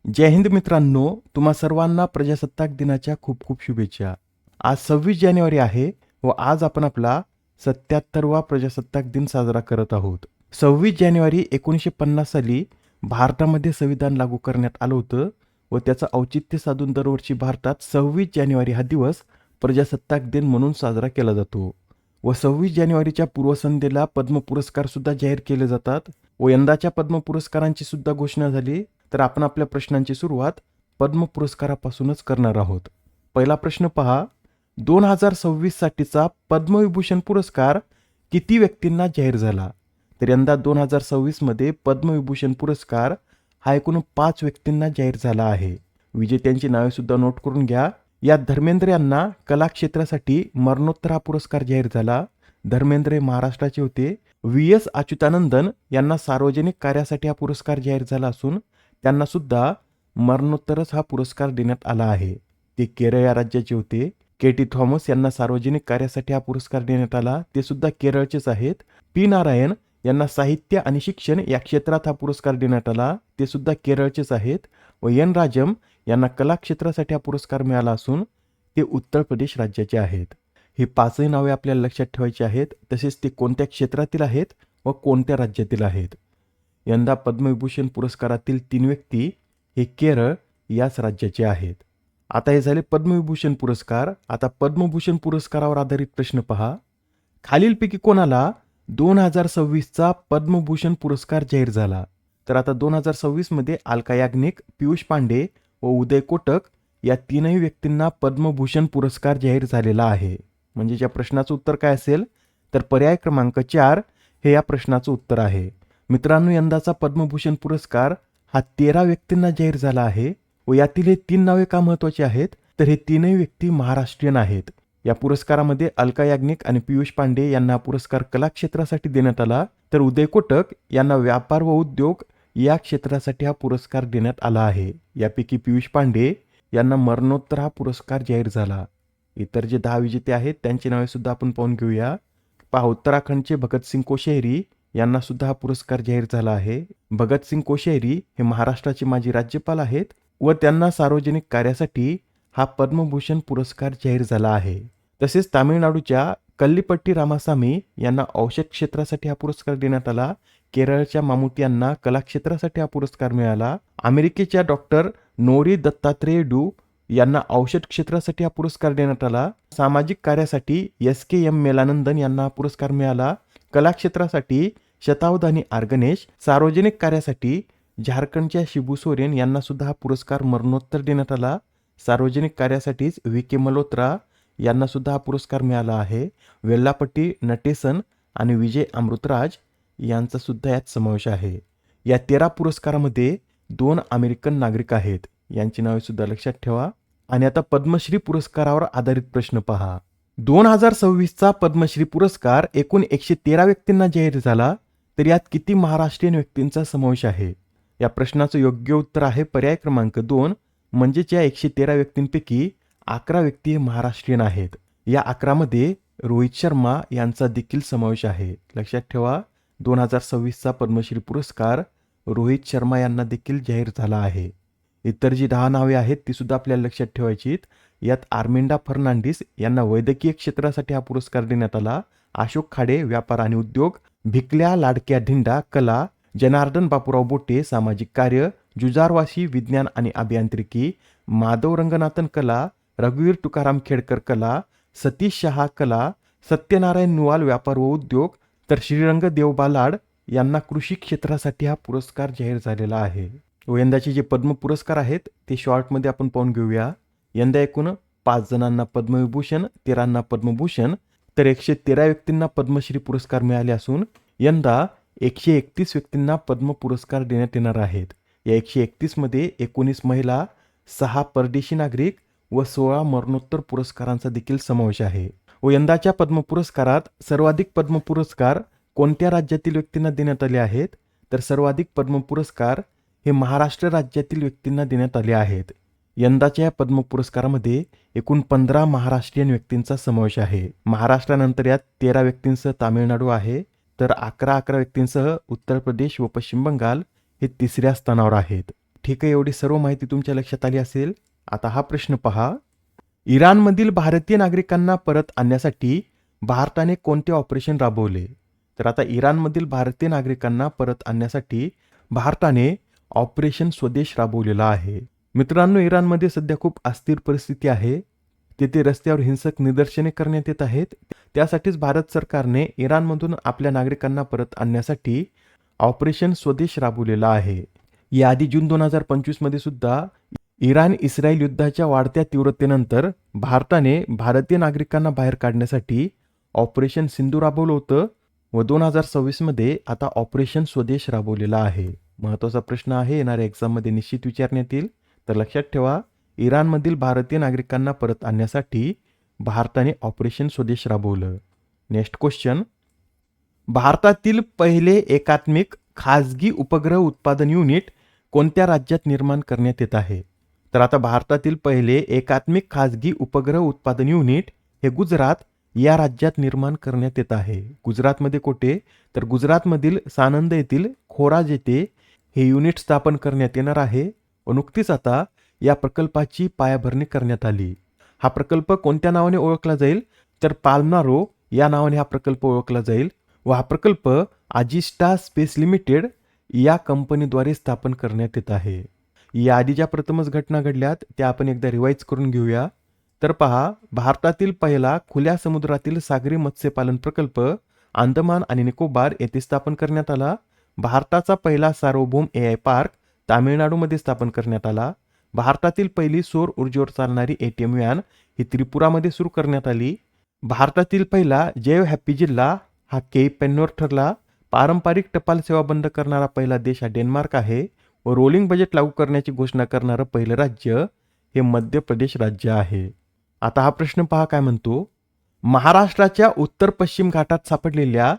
जय हिंद मित्रांनो, तुम्हा सर्वांना प्रजासत्ताक दिनाच्या खूप खूप शुभेच्छा. आज 26 जानेवारी आहे व आज आपण आपला 77वा प्रजासत्ताक दिन साजरा करत आहोत. 26 जानेवारी 1950 साली भारतामध्ये संविधान लागू करण्यात आलं होतं व त्याचं औचित्य साधून दरवर्षी भारतात 26 जानेवारी हा दिवस प्रजासत्ताक दिन म्हणून साजरा केला जातो. व 26 जानेवारीच्या पूर्वसंध्येला पद्म पुरस्कार सुद्धा जाहीर केले जातात व यंदाच्या पद्म पुरस्कारांची सुद्धा घोषणा झाली. तर आपण आपल्या प्रश्नांची सुरुवात पद्म पुरस्कारापासूनच करणार आहोत. पहिला प्रश्न पहा, 2026 साठीचा पद्मविभूषण पुरस्कार किती व्यक्तींना जाहीर झाला? तर यंदा 2026 मध्ये पद्मविभूषण पुरस्कार हा एकूण 5 व्यक्तींना जाहीर झाला आहे. विजेत्यांची नावे सुद्धा नोट करून घ्या. यात धर्मेंद्र यांना कला क्षेत्रासाठी मरणोत्तर हा पुरस्कार जाहीर झाला. धर्मेंद्र हे महाराष्ट्राचे होते. व्ही.एस. अच्युतानंदन यांना सार्वजनिक कार्यासाठी हा पुरस्कार जाहीर झाला असून त्यांना सुद्धा मरणोत्तरच हा पुरस्कार देण्यात आला आहे. ते केरळ या राज्याचे होते. के.टी. थॉमस यांना सार्वजनिक कार्यासाठी हा पुरस्कार देण्यात आला. ते सुद्धा केरळचेच आहेत. पी. नारायण यांना साहित्य आणि शिक्षण या क्षेत्रात हा पुरस्कार देण्यात आला. ते सुद्धा केरळचेच आहेत. व एन राजम यांना कला क्षेत्रासाठी हा पुरस्कार मिळाला असून ते उत्तर प्रदेश राज्याचे आहेत. हे पाचही नावे आपल्याला लक्षात ठेवायची आहेत. तसेच ते कोणत्या क्षेत्रातील आहेत व कोणत्या राज्यातील आहेत. यंदा पद्मविभूषण पुरस्कारातील 3 व्यक्ती हे केरळ याच राज्याचे आहेत. आता हे झाले पद्मविभूषण पुरस्कार. आता पद्मभूषण पुरस्कारावर आधारित प्रश्न पहा. खालीलपैकी कोणाला 2026चा पद्मभूषण पुरस्कार जाहीर झाला? तर आता 2026 मध्ये अलका याग्निक, पियुष पांडे व उदय कोटक या तीनही व्यक्तींना पद्मभूषण पुरस्कार जाहीर झालेला आहे. म्हणजे या प्रश्नाचं उत्तर काय असेल? तर पर्याय क्रमांक 4 हे या प्रश्नाचं उत्तर आहे. मित्रांनो, यंदाचा पद्मभूषण पुरस्कार हा 13 व्यक्तींना जाहीर झाला आहे व यातील हे 3 नावे का महत्त्वाची आहेत? तर हे तीनही व्यक्ती महाराष्ट्रीयन आहेत. या पुरस्कारामध्ये अलका याग्निक आणि पियुष पांडे यांना हा पुरस्कार कला क्षेत्रासाठी देण्यात आला, तर उदय कोटक यांना व्यापार व उद्योग या क्षेत्रासाठी हा पुरस्कार देण्यात आला आहे. यापैकी पियुष पांडे यांना मरणोत्तर हा पुरस्कार जाहीर झाला. इतर जे 10 विजेते आहेत त्यांची नावे सुद्धा आपण पाहून घेऊया. पहा, उत्तराखंडचे भगतसिंग कोश्यारी यांना सुद्धा हा पुरस्कार जाहीर झाला आहे. भगतसिंग कोश्यारी हे महाराष्ट्राचे माजी राज्यपाल आहेत व त्यांना सार्वजनिक कार्यासाठी हा पद्मभूषण पुरस्कार जाहीर झाला आहे. तसेच तामिळनाडूच्या कल्लीपट्टी रामासामी यांना औषध क्षेत्रासाठी हा पुरस्कार देण्यात आला. केरळच्या मामुटी यांना कला क्षेत्रासाठी हा पुरस्कार मिळाला. अमेरिकेच्या डॉक्टर नोरी दत्तात्रेय डू यांना औषध क्षेत्रासाठी हा पुरस्कार देण्यात आला. सामाजिक कार्यासाठी एस.के.एम. मेलानंदन यांना हा पुरस्कार मिळाला. कला क्षेत्रासाठी शतावधानी आर गणेश, सार्वजनिक कार्यासाठी झारखंडच्या शिबू सोरेन यांना सुद्धा हा पुरस्कार मरणोत्तर देण्यात आला. सार्वजनिक कार्यासाठीच व्ही.के. मल्होत्रा यांना सुद्धा हा पुरस्कार मिळाला आहे. वेल्लापट्टी नटेसन आणि विजय अमृतराज यांचा सुद्धा यात समावेश आहे. या 13 पुरस्कारामध्ये 2 अमेरिकन नागरिक आहेत. यांची नावे सुद्धा लक्षात ठेवा. आणि आता पद्मश्री पुरस्कारावर आधारित प्रश्न पहा. 2026चा पद्मश्री पुरस्कार एकूण 113 व्यक्तींना जाहीर झाला, तर यात किती महाराष्ट्रीयन व्यक्तींचा समावेश आहे? या प्रश्नाचं योग्य उत्तर आहे पर्याय क्रमांक 2. म्हणजेच या 113 व्यक्तींपैकी 11 व्यक्ती हे महाराष्ट्रीयन आहेत. या 11 मध्ये रोहित शर्मा यांचा देखील समावेश आहे. लक्षात ठेवा, 2026चा पद्मश्री पुरस्कार रोहित शर्मा यांना देखील जाहीर झाला आहे. इतर जी 10 नावे आहेत ती सुद्धा आपल्याला लक्षात ठेवायची. यात आर्मिंडा फर्नांडिस यांना वैद्यकीय क्षेत्रासाठी हा पुरस्कार देण्यात आला. अशोक खाडे व्यापार आणि उद्योग, भिकल्या लाडक्या धिंडा कला, जनार्दन बापूराव बोटे सामाजिक कार्य, जुजारवाशी विज्ञान आणि अभियांत्रिकी, माधव रंगनाथन कला, रघुवीर तुकाराम खेडकर कला, सतीश शहा कला, सत्यनारायण नुवाल व्यापार व उद्योग, तर श्रीरंग देव बालाड यांना कृषी क्षेत्रासाठी हा पुरस्कार जाहीर झालेला आहे. व यंदाचे जे पद्म पुरस्कार आहेत ते शॉर्टमध्ये आपण पाहून घेऊया. यंदा एकूण 5 जणांना पद्मविभूषण, 13 पद्मभूषण, तर 113 व्यक्तींना पद्मश्री पुरस्कार मिळाले असून यंदा 131 व्यक्तींना पद्म पुरस्कार देण्यात येणार आहेत. या 131 मध्ये 19 महिला, 6 परदेशी नागरिक व 16 मरणोत्तर पुरस्कारांचा देखील समावेश आहे. व यंदाच्या पद्म पुरस्कारात सर्वाधिक पद्म पुरस्कार कोणत्या राज्यातील व्यक्तींना देण्यात आले आहेत? तर सर्वाधिक पद्म पुरस्कार हे महाराष्ट्र राज्यातील व्यक्तींना देण्यात आले आहेत. यंदाच्या या पद्म पुरस्कारामध्ये एकूण 15 महाराष्ट्रीयन व्यक्तींचा समावेश आहे. महाराष्ट्रानंतर यात 13 व्यक्तींसह तामिळनाडू आहे, तर 11 व्यक्तींसह उत्तर प्रदेश व पश्चिम बंगाल हे 3ऱ्या स्थानावर आहेत. ठीक आहे, एवढी सर्व माहिती तुमच्या लक्षात आली असेल. आता हा प्रश्न पहा. इराणमधील भारतीय नागरिकांना परत आणण्यासाठी भारताने कोणते ऑपरेशन राबवले? तर आता इराणमधील भारतीय नागरिकांना परत आणण्यासाठी भारताने ऑपरेशन स्वदेश राबवलेला आहे. मित्रांनो, इराणमध्ये सध्या खूप अस्थिर परिस्थिती आहे. तेथे रस्त्यावर हिंसक निदर्शने करण्यात येत आहेत. त्यासाठीच भारत सरकारने इराणमधून आपल्या नागरिकांना परत आणण्यासाठी ऑपरेशन स्वदेश राबवलेला आहे. याआधी जून 2025 मध्ये सुद्धा इराण इस्रायल युद्धाच्या वाढत्या तीव्रतेनंतर भारताने भारतीय नागरिकांना बाहेर काढण्यासाठी ऑपरेशन सिंधू राबवलं होतं व 2026 मध्ये आता ऑपरेशन स्वदेश राबवलेला आहे. महत्त्वाचा प्रश्न आहे, येणाऱ्या एक्झाममध्ये निश्चित विचारण्यात येईल. तर लक्षात ठेवा, इराणमधील भारतीय नागरिकांना परत आणण्यासाठी भारताने ऑपरेशन स्वदेश राबवलं. Next question. भारतातील पहिले एकात्मिक खाजगी उपग्रह उत्पादन युनिट कोणत्या राज्यात निर्माण करण्यात येत आहे? तर आता भारतातील पहिले एकात्मिक खाजगी उपग्रह उत्पादन युनिट हे गुजरात या राज्यात निर्माण करण्यात येत आहे. गुजरातमध्ये कोठे? तर गुजरातमधील सानंद येथील खोराज येथे हे युनिट स्थापन करण्यात येणार आहे व नुकतीच आता या प्रकल्पाची पायाभरणी करण्यात आली. हा प्रकल्प कोणत्या नावाने ओळखला जाईल? तर पाल्मारो या नावाने हा प्रकल्प ओळखला जाईल व हा प्रकल्प आजिस्टा स्पेस लिमिटेड या कंपनीद्वारे स्थापन करण्यात येत आहे. याआधी ज्या प्रथमच घटना घडल्यात त्या आपण एकदा रिवाईज करून घेऊया. तर पहा, भारतातील पहिला खुल्या समुद्रातील सागरी मत्स्यपालन प्रकल्प अंदमान आणि निकोबार येथे स्थापन करण्यात आला. भारताचा पहिला सार्वभौम AI पार्क तामिळनाडूमध्ये स्थापन करण्यात आला. भारतातील पहिली सौर ऊर्जेवर चालणारी ATM व्हॅन ही त्रिपुरामध्ये सुरू करण्यात आली. भारतातील पहिला जैव हॅपी जिल्हा हा केप पेन्नोर ठरला. पारंपरिक टपाल सेवा बंद करणारा पहिला देश हा डेन्मार्क आहे व रोलिंग बजेट लागू करण्याची घोषणा करणारं पहिलं राज्य हे मध्य प्रदेश राज्य आहे. आता हा प्रश्न पहा काय म्हणतो. महाराष्ट्राच्या उत्तर पश्चिम घाटात सापडलेल्या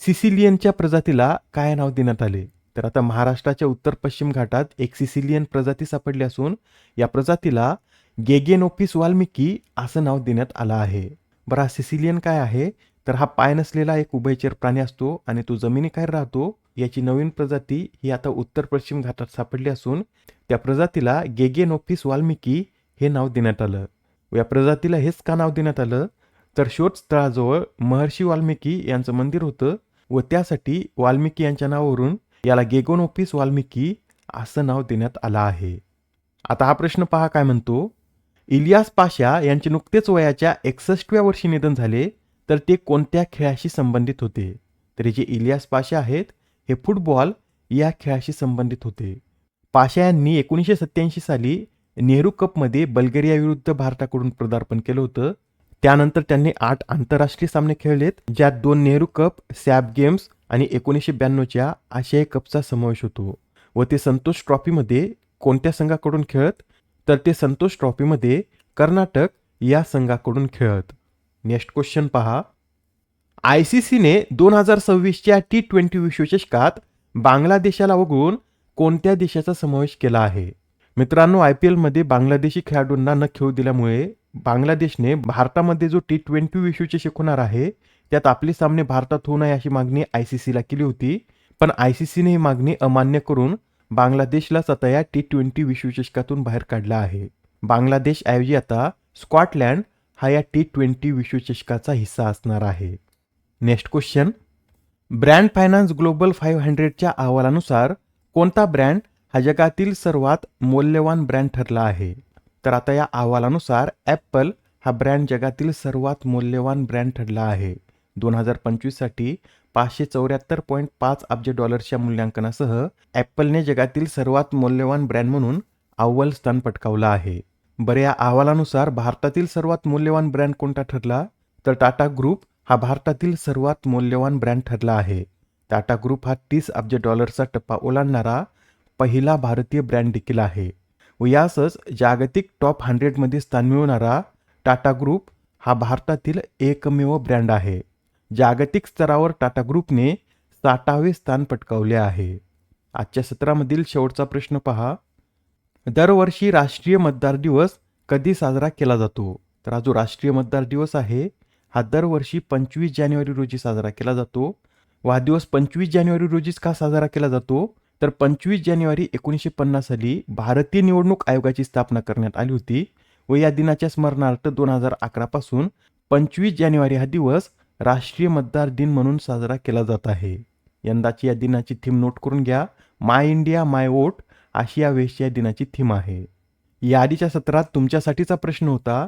सिसिलियनच्या प्रजातीला काय नाव देण्यात आले? तर आता महाराष्ट्राच्या उत्तर पश्चिम घाटात एक सिसिलियन प्रजाती सापडली असून या प्रजातीला गेगेनोपिस वाल्मिकी असं नाव देण्यात आलं आहे. बरं, हा सिसिलियन काय आहे? तर हा पाय नसलेला एक उभयचर प्राणी असतो आणि तो जमिनीखाली राहतो. याची नवीन प्रजाती ही आता उत्तर पश्चिम घाटात सापडली असून त्या प्रजातीला गेगेनोपिस वाल्मिकी हे नाव देण्यात आलं. व या प्रजातीला हेच का नाव देण्यात आलं? तर शोध स्थळाजवळ महर्षी वाल्मिकी यांचं मंदिर होतं व त्यासाठी वाल्मिकी यांच्या नावावरून याला गेगोनोपिस वाल्मिकी असं नाव देण्यात आलं आहे. आता हा प्रश्न पहा काय म्हणतो. इलियास पाशा यांचे नुकतेच वयाच्या 61व्या वर्षी निधन झाले, तर ते कोणत्या खेळाशी संबंधित होते? तर हे जे इलियास पाशा आहेत हे फुटबॉल या खेळाशी संबंधित होते. पाशा यांनी 1987 साली नेहरू कपमध्ये बल्गेरिया विरुद्ध भारताकडून पदार्पण केलं होतं. त्यानंतर त्यांनी 8 आंतरराष्ट्रीय सामने खेळलेत, ज्यात 2 नेहरू कप, सॅप गेम्स आणि 1992च्या आशियाई कपचा समावेश होतो. व ते संतोष ट्रॉफीमध्ये कोणत्या संघाकडून खेळत? तर ते संतोष ट्रॉफीमध्ये कर्नाटक या संघाकडून खेळत. नेक्स्ट क्वेश्चन पहा. ICCने 2026च्या T20 विश्वचषकात बांगलादेशाला वगळून कोणत्या देशाचा समावेश केला आहे? मित्रांनो, IPL मध्ये बांगलादेशी खेळाडूंना न खेळू दिल्यामुळे बांगलादेशने भारतामध्ये जो T20 विश्वचषक होणार आहे त्यात आपले सामने भारतात होऊ नये अशी मागणी ICCला केली होती. पण ICCने ही मागणी अमान्य करून बांगलादेशलाच आता या T20 विश्वचषकातून बाहेर काढला आहे. बांगलादेश ऐवजी आता स्कॉटलँड हा या T20 विश्वचषकाचा हिस्सा असणार आहे. Next question. Brand finance global 500च्या अहवालानुसार कोणता ब्रँड हा जगातील सर्वात मौल्यवान ब्रँड ठरला आहे? तर आता या अहवालानुसार ॲपल हा ब्रँड जगातील सर्वात मौल्यवान ब्रँड ठरला आहे. 2025 साठी $574.5 अब्ज मूल्यांकनासह ॲपलने जगातील सर्वात मौल्यवान ब्रँड म्हणून अव्वल स्थान पटकावलं आहे. बरं, या अहवालानुसार भारतातील सर्वात मौल्यवान ब्रँड कोणता ठरला? तर टाटा ग्रुप हा भारतातील सर्वात मौल्यवान ब्रँड ठरला आहे. टाटा ग्रुप हा $30 अब्ज टप्पा ओलांडणारा पहिला भारतीय ब्रँड देखील आहे व यासच जागतिक टॉप 100 मध्ये स्थान मिळवणारा टाटा ग्रुप हा भारतातील एकमेव ब्रँड आहे. जागतिक स्तरावर टाटा ग्रुपने 60वे स्थान पटकावले आहे. आजच्या सत्रामधील शेवटचा प्रश्न पहा. दरवर्षी राष्ट्रीय मतदार दिवस कधी साजरा केला जातो? तर हा जो राष्ट्रीय मतदार दिवस आहे हा दरवर्षी 25 जानेवारी रोजी साजरा केला जातो. व हा दिवस 25 जानेवारी रोजीच का साजरा केला जातो? तर 25 जानेवारी 1950 साली भारतीय निवडणूक आयोगाची स्थापना करण्यात आली होती व या दिनाच्या स्मरणार्थ 2011 पासून 25 जानेवारी हा दिवस राष्ट्रीय मतदार दिन म्हणून साजरा केला जात आहे. यंदाची या दिनाची थीम नोट करून घ्या. माय इंडिया माय वोट अशी या वेळेसची या दिनाची थीम आहे. या आधीच्या सत्रात तुमच्यासाठीचा प्रश्न होता,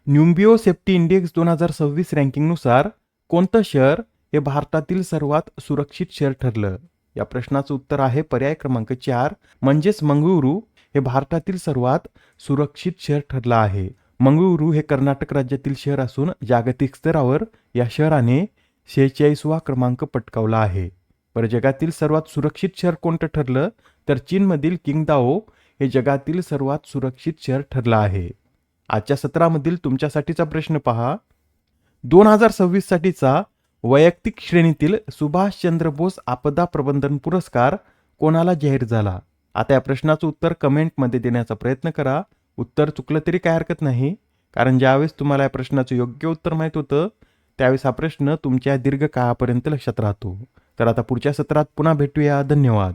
न्यूम्बिओ सेफ्टी इंडेक्स 2026 रँकिंगनुसार कोणतं शहर हे भारतातील सर्वात सुरक्षित शहर ठरलं? या प्रश्नाचं उत्तर आहे पर्याय क्रमांक 4 म्हणजेच मंगळुरू हे भारतातील सर्वात सुरक्षित शहर ठरलं आहे. मंगळुरू हे कर्नाटक राज्यातील शहर असून जागतिक स्तरावर या शहराने 46वा क्रमांक पटकावला आहे. बरं, जगातील सर्वात सुरक्षित शहर कोणतं ठरलं? तर चीनमधील किंगदाओ हे जगातील सर्वात सुरक्षित शहर ठरलं आहे. आजच्या सत्रामधील तुमच्यासाठीचा प्रश्न पहा. 2026 साठीचा वैयक्तिक श्रेणीतील सुभाषचंद्र बोस आपदा प्रबंधन पुरस्कार कोणाला जाहीर झाला? आता या प्रश्नाचं उत्तर कमेंटमध्ये देण्याचा प्रयत्न करा. उत्तर चुकलं तरी काय हरकत नाही, कारण ज्यावेळेस तुम्हाला या प्रश्नाचं योग्य उत्तर माहीत होतं त्यावेळेस हा प्रश्न तुमच्या दीर्घ काळापर्यंत लक्षात राहतो. तर आता पुढच्या सत्रात पुन्हा भेटूया. धन्यवाद.